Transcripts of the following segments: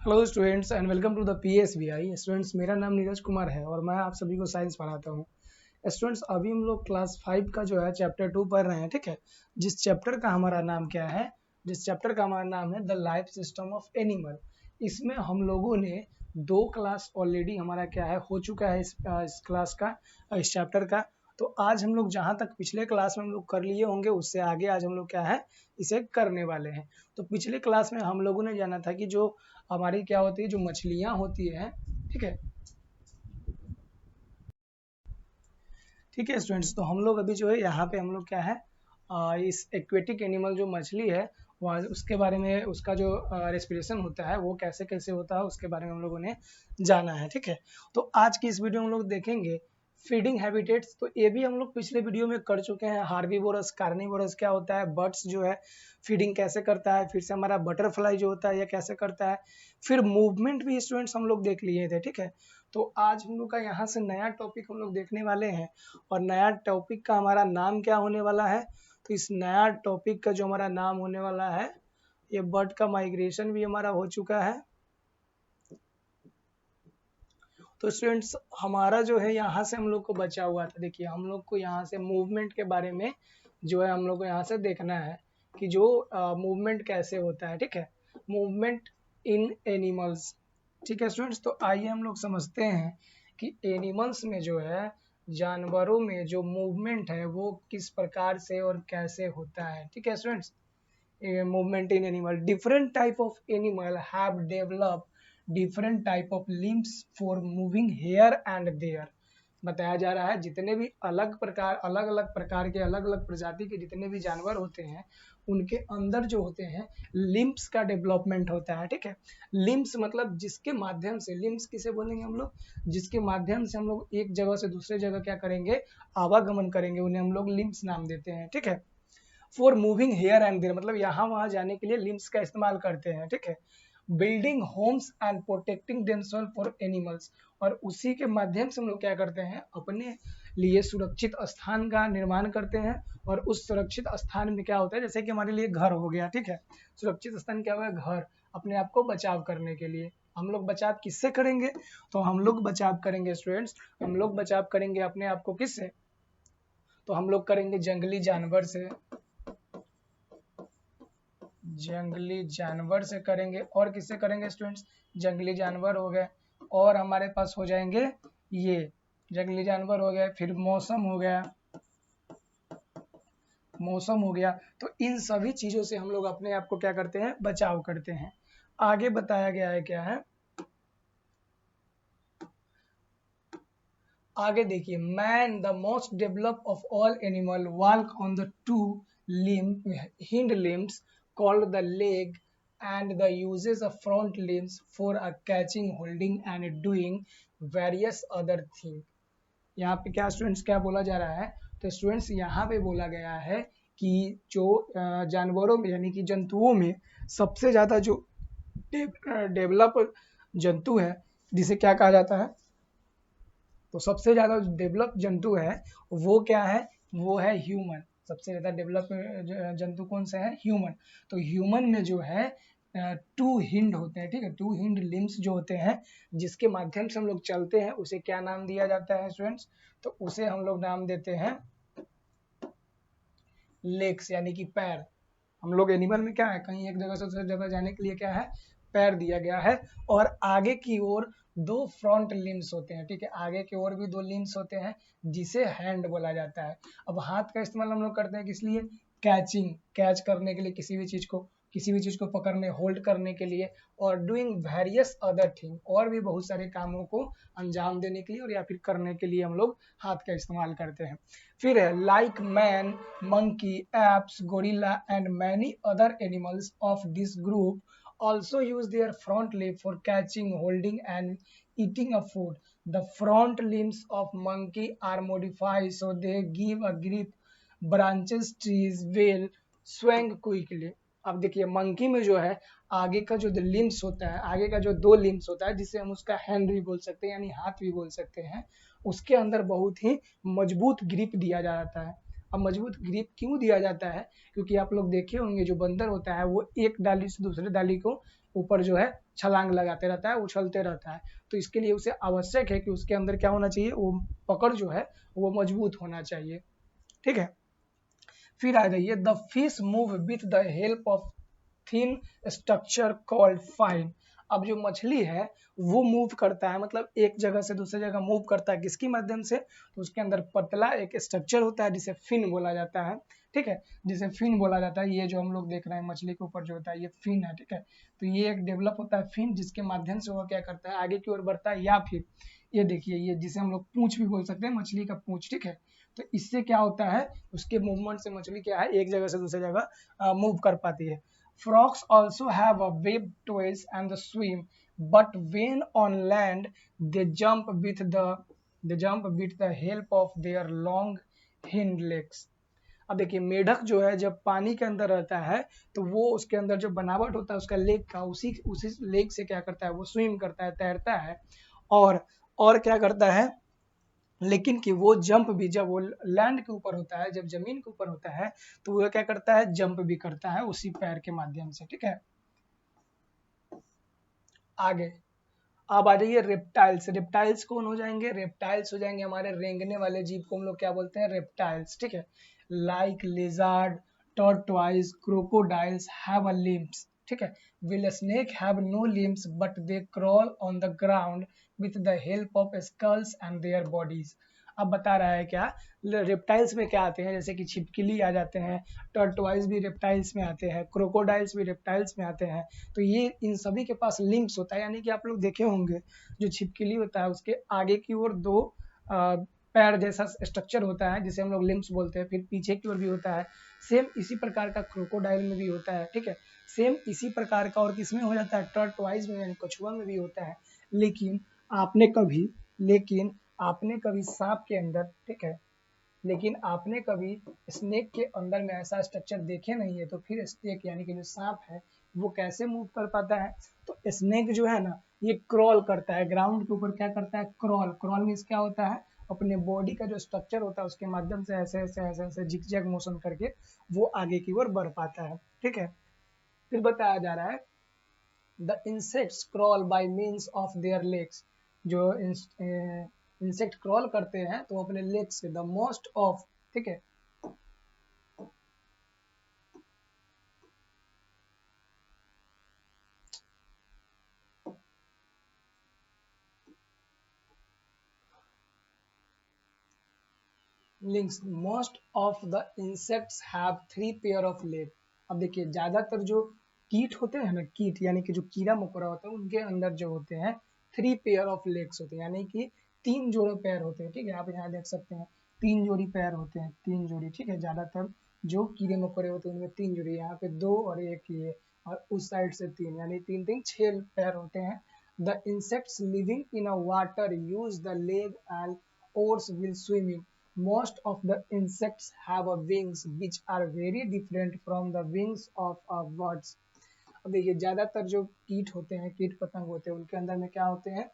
Hello students and welcome to the PSBI। Students, मेरा नाम नीरज कुमार है और मैं आप सभी को साइंस पढ़ाता हूँ। स्टूडेंट्स, अभी हम लोग क्लास 5 का जो है चैप्टर 2 पढ़ रहे हैं, ठीक है। जिस चैप्टर का हमारा नाम क्या है, जिस चैप्टर का हमारा नाम है the life system of animal. इसमें हम लोगों ने 2 क्लास ऑलरेडी हमारा क्या है हो चुका है इस क्लास का, इस चैप्टर का। तो आज हम लोग जहाँ तक पिछले क्लास में हम लोग कर लिए होंगे उससे आगे आज हम लोग क्या है इसे करने वाले हैं। तो पिछले क्लास में हम लोगों ने जाना था कि जो हमारी क्या होती है, जो मछलियाँ होती है, ठीक है। ठीक है स्टूडेंट्स, तो हम लोग अभी जो है यहाँ पे हम लोग क्या है इस एक्वेटिक एनिमल जो मछली है वहाँ उसके बारे में, उसका जो रेस्पिरेशन होता है वो कैसे कैसे होता है उसके बारे में हम लोगों ने जाना है, ठीक है। तो आज की इस वीडियो में हम लोग देखेंगे फीडिंग हैबिटेट्स। तो ये भी हम लोग पिछले वीडियो में कर चुके हैं। हार्बीवोरस, कार्निवोरस क्या होता है, बर्ड्स जो है फीडिंग कैसे करता है, फिर से हमारा बटरफ्लाई जो होता है ये कैसे करता है, फिर मूवमेंट भी स्टूडेंट्स हम लोग देख लिए थे, ठीक है। तो आज हम लोग का यहाँ से नया टॉपिक हम लोग देखने वाले हैं और नया टॉपिक का हमारा नाम क्या होने वाला है। तो इस नया टॉपिक का जो हमारा नाम होने वाला है, ये बर्ड का माइग्रेशन भी हमारा हो चुका है। तो स्टूडेंट्स, हमारा जो है यहाँ से हम लोग को बचा हुआ था, देखिए हम लोग को यहाँ से मूवमेंट के बारे में जो है हम लोग को यहाँ से देखना है कि जो मूवमेंट कैसे होता है, ठीक है। मूवमेंट इन एनिमल्स, ठीक है स्टूडेंट्स। तो आइए हम लोग समझते हैं कि एनिमल्स में जो है, जानवरों में जो मूवमेंट है वो किस प्रकार से और कैसे होता है, ठीक है students. movement in animal, different type of animal have developed different type of limbs for moving here and there। बताया जा रहा है जितने भी अलग अलग प्रकार के अलग अलग प्रजाति के जितने भी जानवर होते हैं उनके अंदर जो होते हैं लिम्स का डेवलपमेंट होता है, ठीक है। लिम्स मतलब जिसके माध्यम से, लिम्स किसे बोलेंगे हम लोग, जिसके माध्यम से हम लोग एक जगह से दूसरे जगह क्या करेंगे, आवागमन करेंगे, उन्हें हम लोग लिम्स नाम देते हैं, ठीक है। For moving here and there मतलब यहाँ वहां जाने के लिए लिम्स का इस्तेमाल करते हैं, ठीक है। Building homes and protecting themselves for animals, और उसी के माध्यम से हम लोग क्या करते हैं, अपने लिए सुरक्षित स्थान का निर्माण करते हैं। और उस सुरक्षित स्थान में क्या होता है, जैसे कि हमारे लिए घर हो गया, ठीक है। सुरक्षित स्थान क्या हुआ, घर, अपने आप को बचाव करने के लिए। हम लोग बचाव किससे करेंगे, तो हम लोग बचाव करेंगे स्टूडेंट्स, हम लोग बचाव करेंगे अपने आप को किससे, तो हम लोग करेंगे जंगली जानवर से, जंगली जानवर से करेंगे। और किससे करेंगे स्टूडेंट्स, जंगली जानवर हो गए, और हमारे पास हो जाएंगे ये जंगली जानवर हो गए, फिर मौसम हो गया, मौसम हो गया। तो इन सभी चीजों से हम लोग अपने आप को क्या करते हैं, बचाव करते हैं। आगे बताया गया है क्या है, आगे देखिए, man the most develop of all animal walk on the two hind limbs called the leg and the uses of front limbs for a catching, holding and doing various other things। यहाँ पे क्या students क्या बोला जा रहा है, तो students यहाँ पे बोला गया है कि जो जानवरों में यानी कि जंतुओं में सबसे ज्यादा जो डेवलप जंतु है जिसे क्या कहा जाता है, तो सबसे ज्यादा डेवलप जंतु है वो क्या है, वो है ह्यूमन। सबसे ज्यादा डेवलप जंतु कौन सा है, ह्यूमन। तो ह्यूमन में जो है 2 हिंड होते हैं, ठीक है। 2 हिंड लिम्स जो होते हैं जिसके माध्यम से हम लोग चलते हैं उसे क्या नाम दिया जाता है स्टूडेंट्स, तो उसे हम लोग नाम देते हैं लेग्स यानी कि पैर। हम लोग एनिमल में क्या है, कहीं एक जगह से दूसरी जगह जाने के लिए क्या है, पैर दिया गया है। और आगे की ओर 2 फ्रंट लिम्स होते हैं, ठीक है। आगे की ओर भी 2 लिम्स होते हैं जिसे हैंड बोला जाता है। अब हाथ का इस्तेमाल हम लोग करते हैं किस लिए, कैचिंग, कैच करने के लिए, किसी भी चीज को पकड़ने, होल्ड करने के लिए, और डूइंग वेरियस अदर थिंग, और भी बहुत सारे कामों को अंजाम देने के लिए और या फिर करने के लिए हम लोग हाथ का इस्तेमाल करते हैं। फिर है like man, monkey, apes, gorilla and many other animals of this group also use their front leg for catching, holding and eating a food। The front limbs of monkey are modified so they give a grip, branches, trees, well, swing quickly। अब देखिए monkey में जो है आगे का जो limbs होता है, आगे का जो 2 लिम्स होता है जिसे हम उसका हैंड भी बोल सकते हैं यानी हाथ भी बोल सकते हैं, उसके अंदर बहुत ही मजबूत ग्रिप दिया जाता है। अब मजबूत ग्रिप क्यों दिया जाता है, क्योंकि आप लोग देखे होंगे जो बंदर होता है वो एक डाली से दूसरे डाली को ऊपर जो है छलांग लगाते रहता है, उछलते रहता है। तो इसके लिए उसे आवश्यक है कि उसके अंदर क्या होना चाहिए, वो पकड़ जो है वो मजबूत होना चाहिए। ठीक है, फिर आ जाइए, the fish move with the help of thin structure called fine. अब जो मछली है वो मूव करता है, मतलब एक जगह से दूसरी जगह मूव करता है, किसकी माध्यम से, तो उसके अंदर पतला एक स्ट्रक्चर होता है जिसे फिन बोला जाता है। ठीक है, जिसे फिन बोला जाता है। ये जो हम लोग देख रहे हैं मछली के ऊपर जो होता है ये फिन है। ठीक है, तो ये एक डेवलप होता है फिन, जिसके माध्यम से वो क्या करता है, आगे की ओर बढ़ता है। या फिर ये देखिए, ये जिसे हम लोग पूंछ भी बोल सकते हैं, मछली का पूंछ। ठीक है, तो इससे क्या होता है, उसके मूवमेंट से मछली क्या है, एक जगह से दूसरी जगह मूव कर पाती है। Frogs also have a webbed toes and the swim, but when on land, they jump with the help of their long hind legs. अब देखिए, मेढक जो है जब पानी के अंदर रहता है तो वो उसके अंदर जो बनावट होता है उसका लेग का, उसी उसी लेग से क्या करता है, वो स्विम करता है, तैरता है। और क्या करता है, लेकिन कि वो जंप भी, जब वो लैंड के ऊपर होता है, जब जमीन के ऊपर होता है, तो वो क्या करता है, जंप भी करता है उसी पैर के माध्यम से। ठीक है, आगे अब आ जाइए रेप्टाइल्स। रेप्टाइल्स कौन हो जाएंगे, रेप्टाइल्स हो जाएंगे हमारे रेंगने वाले जीव को हम लोग क्या बोलते हैं, रेप्टाइल्स। ठीक है, like lizard, tortoise, crocodiles have a limbs. ठीक है, will snake have no limbs but they crawl on the ground with the help of scales and their bodies. अब बता रहा है क्या, रेप्टाइल्स में क्या आते हैं, जैसे कि छिपकली आ जाते हैं, टर्टवाइज भी रेप्टाइल्स में आते हैं, क्रोकोडाइल्स भी रेप्टाइल्स में आते हैं। तो ये इन सभी के पास लिम्स होता है, यानी कि आप लोग देखे होंगे जो छिपकली होता है उसके आगे की ओर दो पैर जैसा स्ट्रक्चर होता है जिसे हम लोग लिम्स बोलते हैं, फिर पीछे की ओर भी होता है। सेम इसी प्रकार का क्रोकोडाइल में भी होता है। ठीक है, सेम इसी प्रकार का और किसमें हो जाता है, टर्टवाइज में यानी कछुआ में भी होता है। लेकिन आपने कभी लेकिन आपने कभी सांप के अंदर, ठीक है, लेकिन आपने कभी स्नेक के अंदर में ऐसा स्ट्रक्चर देखे नहीं है। तो फिर स्नेक यानी कि जो सांप है वो कैसे मूव कर पाता है, तो स्नेक जो है ना ये क्रॉल करता है ग्राउंड के ऊपर। क्या करता है, क्रॉल। क्रॉल मीन्स क्या होता है, अपने बॉडी का जो स्ट्रक्चर होता है उसके माध्यम से ऐसे ऐसे ऐसे ऐसे जिगजैग मोशन करके वो आगे की ओर बढ़ पाता है। ठीक है, फिर बताया जा रहा है, the insects crawl bye means of their legs. जो इंसेक्ट क्रॉल करते हैं तो अपने लेग्स से, द मोस्ट ऑफ, ठीक है, links, most of the insects have 3 pair of leg. अब देखिए, ज्यादातर जो कीट होते हैं ना, कीट यानी कि जो कीड़ा मकोड़ा होता है, उनके अंदर जो होते हैं 3 पेयर ऑफ लेग्स होते हैं, यानी कि 3 जोड़े पैर होते हैं। ठीक है, आप यहाँ देख सकते हैं 3 जोड़ी पैर होते हैं, 3 जोड़ी। ठीक है, ज्यादातर जो कीड़े मकोड़े होते हैं उनमें 3 जोड़ी, यहाँ पे 2 और 1 ये, और उस साइड से 3, यानी 3 3 6 पैर होते हैं। The insects living in a water use the leg and oars while swimming. Most of the insects have a wings which are very different from the wings of a birds. अब देखिए, ज्यादातर जो कीट होते हैं, कीट पतंग होते हैं, उनके अंदर में क्या होते हैं,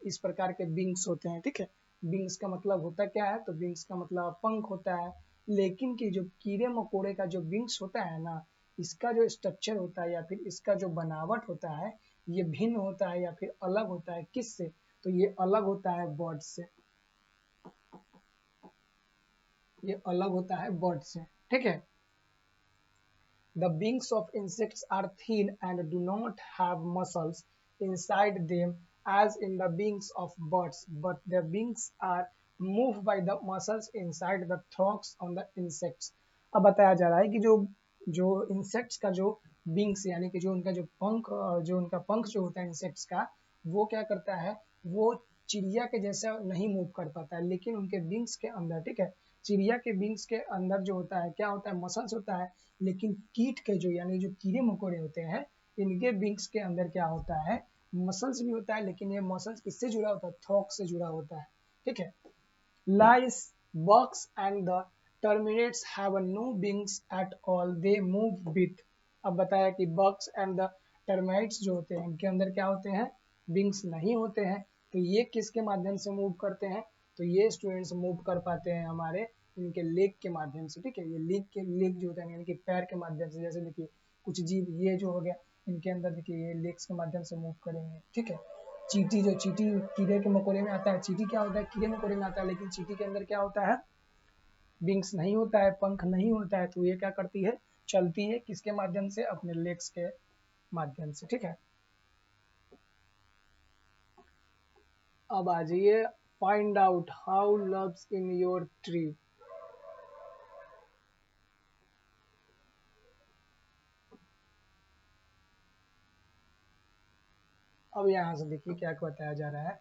इस प्रकार के विंग्स होते हैं। ठीक है, विंग्स का मतलब होता क्या है, तो विंग्स का मतलब पंख होता है। लेकिन कि जो कीड़े मकोड़े का जो विंग्स होता है ना, इसका जो स्ट्रक्चर होता है या फिर इसका जो बनावट होता है ये भिन्न होता है या फिर अलग होता है। किससे, तो ये अलग होता है बर्ड से। ये अलग होता है बर्ड से। ठीक है, the wings of insects are thin and do not have muscles inside them as in the wings of birds, but the wings are moved by the muscles inside the throats on the insects. अब बताया जा रहा है कि जो जो insects का जो विंग्स यानी कि जो उनका जो पंख, जो उनका पंख जो होता है इंसेक्ट्स का, वो क्या करता है, वो चिड़िया के जैसा नहीं मूव कर पाता है, लेकिन उनके विंग्स के अंदर, ठीक है, चिड़िया के विंग्स के अंदर जो होता है क्या होता है, मसल्स होता है। लेकिन कीट के जो यानी जो कीड़े मकोड़े होते हैं, इनके विंग्स के अंदर क्या होता है, मसल्स भी होता है, लेकिन ये मसल्स किससे जुड़ा होता है, थ्रॉक से जुड़ा होता है। ठीक है, lice, bugs and the termites have no wings at all, they move with. अब बताया कि बग्स एंड द टर्माइट्स जो होते हैं इनके अंदर क्या होते हैं, विंग्स नहीं होते हैं। तो ये किसके माध्यम से मूव करते हैं, तो ये स्टूडेंट्स मूव कर पाते हैं हमारे इनके लेग के माध्यम से। ठीक है, ये लेग जो होता है यानी कि पैर के माध्यम से। जैसे देखिए कुछ जीव, ये जो हो गया इनके अंदर देखिए ये लेग्स के माध्यम से मूव करेंगे, ठीक है। चींटी, जो चींटी कीड़े के मकोड़े में आता है, चींटी क्या होता है, कीड़े मकोड़े में आता है, लेकिन चींटी के अंदर क्या होता है, विंग्स नहीं होता है, पंख नहीं होता है, तो ये क्या करती है, चलती है किसके माध्यम से, अपने लेग्स के माध्यम से, ठीक है। अब आ जाइए, find out how loves in your tree. अब यहाँ से देखिए क्या बताया जा रहा है,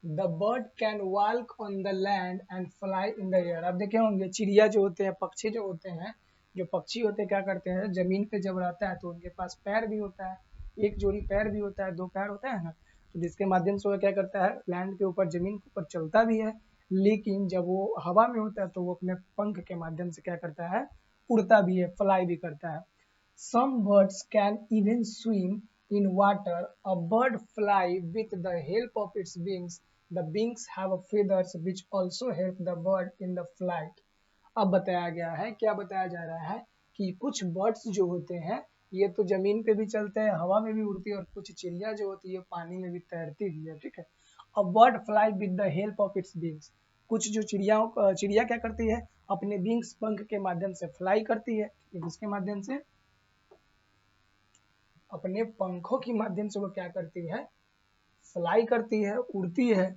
the bird can walk on the land and fly in the air. अब देखे होंगे चिड़िया जो होते हैं, पक्षी जो होते हैं, जो पक्षी होते हैं क्या करते हैं, जमीन पे जब रहता है तो उनके पास पैर भी होता है, एक जोड़ी पैर भी होता है, दो पैर होता है ना, तो जिसके माध्यम से वो क्या करता है, लैंड के ऊपर, जमीन के ऊपर चलता भी है, लेकिन जब वो हवा में होता है तो वो अपने पंख के माध्यम से क्या करता है, उड़ता भी है, फ्लाई भी करता है। Some birds can even swim in water. A bird fly with the help of its wings. The wings have feathers which also help the bird in the flight. अब बताया गया है, क्या बताया जा रहा है कि कुछ बर्ड्स जो होते हैं ये तो जमीन पे भी चलते हैं, हवा में भी उड़ती है, और कुछ चिड़िया जो होती है पानी में भी तैरती भी है, ठीक है। A bird fly with the help of its wings. कुछ जो चिड़िया क्या करती है, अपने विंग्स, पंख के माध्यम से फ्लाई करती है, किसके माध्यम से, अपने पंखों की माध्यम से वो क्या करती है, फ्लाई करती है, उड़ती है,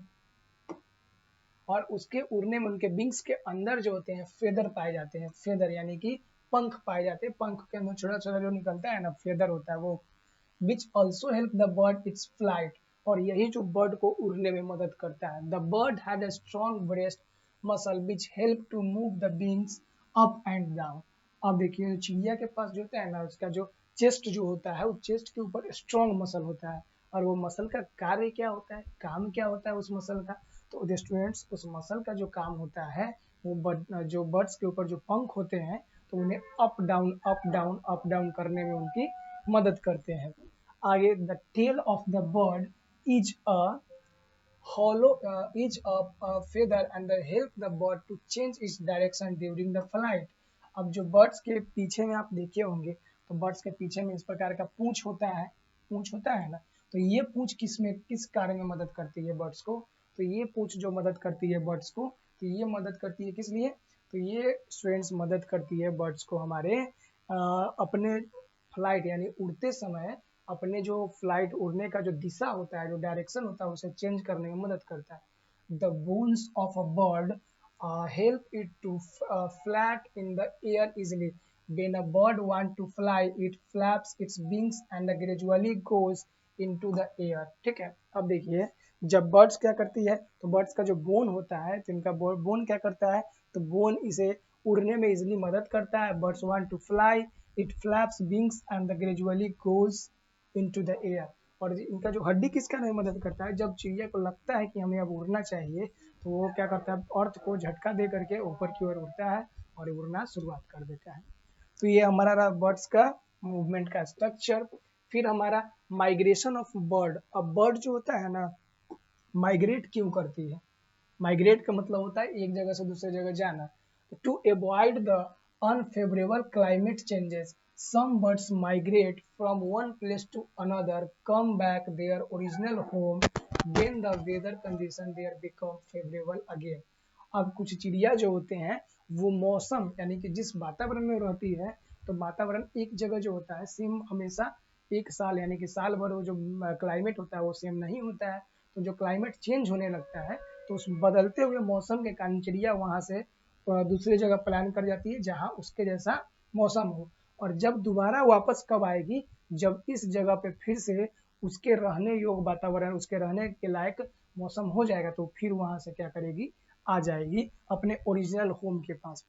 और उसके उड़ने में उनके विंग्स के अंदर जो होते हैं फेदर पाए जाते हैं, फेदर यानी कि पंख पाए जाते हैं, पंख के अंदर छोटा छोटा जो निकलता है ना, फेदर होता है वो, which also help the bird it's flight, और यही जो बर्ड को उड़ने में मदद करता है। The bird had a strong breast muscle which help to move the wings up and down. अब देखिए चिड़िया के पास जो होता है ना, उसका जो चेस्ट जो होता है, उस चेस्ट के ऊपर स्ट्रॉन्ग मसल होता है, और वो मसल का कार्य क्या होता है, काम क्या होता है उस मसल का, तो स्टूडेंट्स उस मसल का जो काम होता है वो जो बर्ड्स के ऊपर जो पंख होते हैं तो उन्हें up down up down up down करने में उनकी मदद करते हैं। आगे, the tail of the bird is a hollow each of a feather and help the bird to change its direction during the flight। अब जो बर्ड्स के पीछे में आप देखे होंगे तो बर्ड्स के पीछे में इस प्रकार का पूंछ होता है, पूंछ होता है ना, तो ये पूंछ किस कार्य में मदद करती है बर्ड्स को, तो ये पूंछ जो मदद करती है बर्ड्स को, तो ये मदद करती है किस लिए, तो ये स्टूडेंट्स मदद करती है बर्ड्स को हमारे अपने फ्लाइट यानी उड़ते समय अपने जो फ्लाइट उड़ने का जो दिशा होता है, जो डायरेक्शन होता है, उसे चेंज करने में मदद करता है। The bones of a bird help it to flat in the air easily. When a bird wants to fly, it flaps its wings and gradually goes into the air। ठीक है, अब देखिए जब बर्ड्स क्या करती है, तो बर्ड्स का जो बोन होता है, तो इनका बोन क्या करता है, तो बोन इसे उड़ने में इजिली मदद करता है। Birds want to fly, it flaps wings and gradually goes into the air. और इनका जो हड्डी किसका नहीं मदद करता है, जब चिड़िया को लगता है कि हमें अब उड़ना चाहिए तो वो क्या करता है, अर्थ को झटका दे करके ऊपर की ओर उड़ता है और उड़ना शुरुआत कर देता है। तो ये हमारा रहा बर्ड्स का मूवमेंट का स्ट्रक्चर। फिर हमारा माइग्रेशन ऑफ बर्ड। अब बर्ड जो होता है ना, माइग्रेट क्यों करती है, माइग्रेट का मतलब होता है एक जगह से दूसरे जगह जाना। To avoid the unfavourable climate changes, some birds migrate from one place to another, come back their original home when the weather condition there become favorable again। अब कुछ चिड़िया जो होते हैं वो मौसम यानी कि जिस वातावरण में रहती है, तो वातावरण एक जगह जो होता है सेम हमेशा एक साल यानी कि साल भर वो जो क्लाइमेट होता है वो सेम नहीं होता है। तो जो क्लाइमेट चेंज होने लगता है तो उस बदलते हुए मौसम के कारण चिड़िया वहां से दूसरी जगह प्लान कर जाती है जहां उसके जैसा मौसम हो, और जब दोबारा वापस कब आएगी, जब इस जगह पे फिर से उसके रहने योग्य वातावरण, उसके रहने के लायक मौसम हो जाएगा तो फिर वहां से क्या करेगी, आ जाएगी अपने ओरिजिनल होम के पास।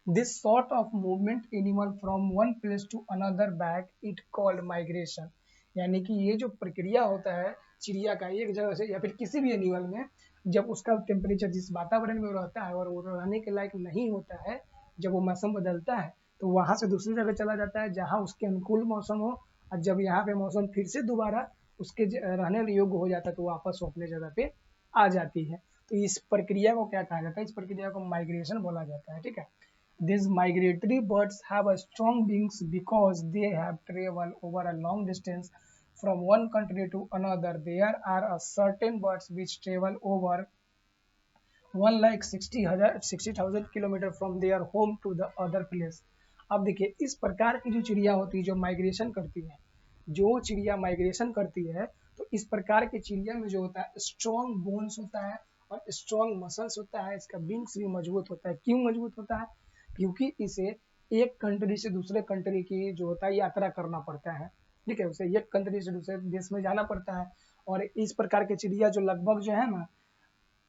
This sort of movement animal from one place to another back it called migration. यानी कि ये जो प्रक्रिया होता है चिड़िया का एक जगह से या फिर किसी भी एनिमल में, जब उसका टेम्परेचर जिस वातावरण में रहता है और वो रहने के लायक नहीं होता है, जब वो मौसम बदलता है तो वहां से दूसरी जगह चला जाता है जहां उसके अनुकूल मौसम हो, और जब यहाँ पे मौसम फिर से दोबारा उसके रहने योग्य हो जाता है तो वापस वो अपने जगह पे आ जाती है। तो इस प्रक्रिया को क्या कहा जाता है, इस प्रक्रिया को माइग्रेशन बोला जाता है। ठीक है, These migratory birds have a strong wings because they have traveled over a long distance from one country to another. There are a certain birds which travel over 1,60,000 kilometre from their home to the other place. अब देखिए इस प्रकार की जो चिड़िया होती है जो माइग्रेशन करती है, जो चिड़िया माइग्रेशन करती है, तो इस प्रकार की चिड़िया में जो होता है स्ट्रॉन्ग बोन्स होता है और स्ट्रॉन्ग मसल्स होता है, इसका विंग्स भी मजबूत होता है। क्यों मजबूत होता है? क्योंकि इसे एक कंट्री से दूसरे कंट्री की जो होता है यात्रा करना पड़ता है, ठीक है, उसे एक कंट्री से दूसरे देश में जाना पड़ता है। और इस प्रकार की चिड़िया जो लगभग जो है ना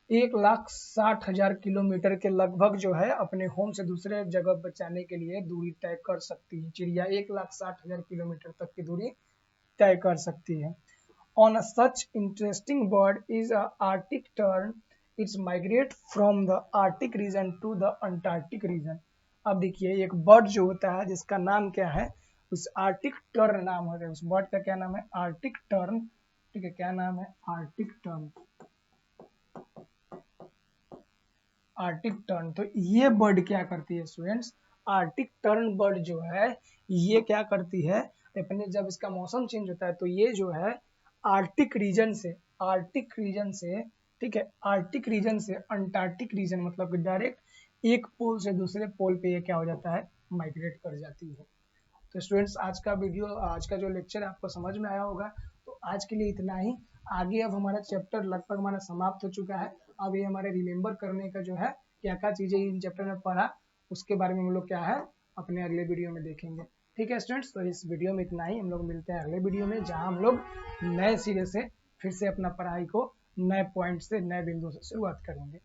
1,60,000 किलोमीटर के लगभग जो है अपने होम से दूसरे जगह पर जाने के लिए दूरी तय कर सकती है। चिड़िया 1,60,000 किलोमीटर तक की दूरी तय कर सकती है। On a such interesting bird is a Arctic tern. It's migrate from the Arctic region to the Antarctic region. अब देखिए एक बर्ड जो होता है जिसका नाम क्या है, उस आर्टिक टर्न नाम होता है, उस बर्ड का क्या नाम है? Arctic turn. ठीक है, क्या नाम है? Arctic turn. Arctic turn. तो ये बर्ड क्या करती है स्टूडेंट्स? आर्टिक टर्न बर्ड जो है ये क्या करती है, अपने जब इसका मौसम चेंज होता है तो ये जो है आर्टिक रीजन से, आर्टिक रीजन से, ठीक है, आर्टिक रीजन से अंटार्कटिक रीजन मतलब कि डायरेक्ट एक पोल से दूसरे पोल पे ये क्या हो जाता है? माइग्रेट कर जाती है। तो स्टूडेंट्स आज का वीडियो, आज का जो लेक्चर आपको समझ में आया होगा। तो आज के लिए इतना ही। आगे अब हमारा चैप्टर लगभग हमारा समाप्त हो चुका है। अब ये हमारे रिमेम्बर करने का जो है क्या क्या चीजें इन चैप्टर में पढ़ा उसके बारे में हम लोग क्या है अपने अगले वीडियो में देखेंगे। ठीक है स्टूडेंट्स, तो इस वीडियो में इतना ही। हम लोग मिलते हैं अगले वीडियो में जहाँ हम लोग नए सिरे से फिर से अपना पढ़ाई को नए पॉइंट से, नए बिंदु से शुरुआत करेंगे।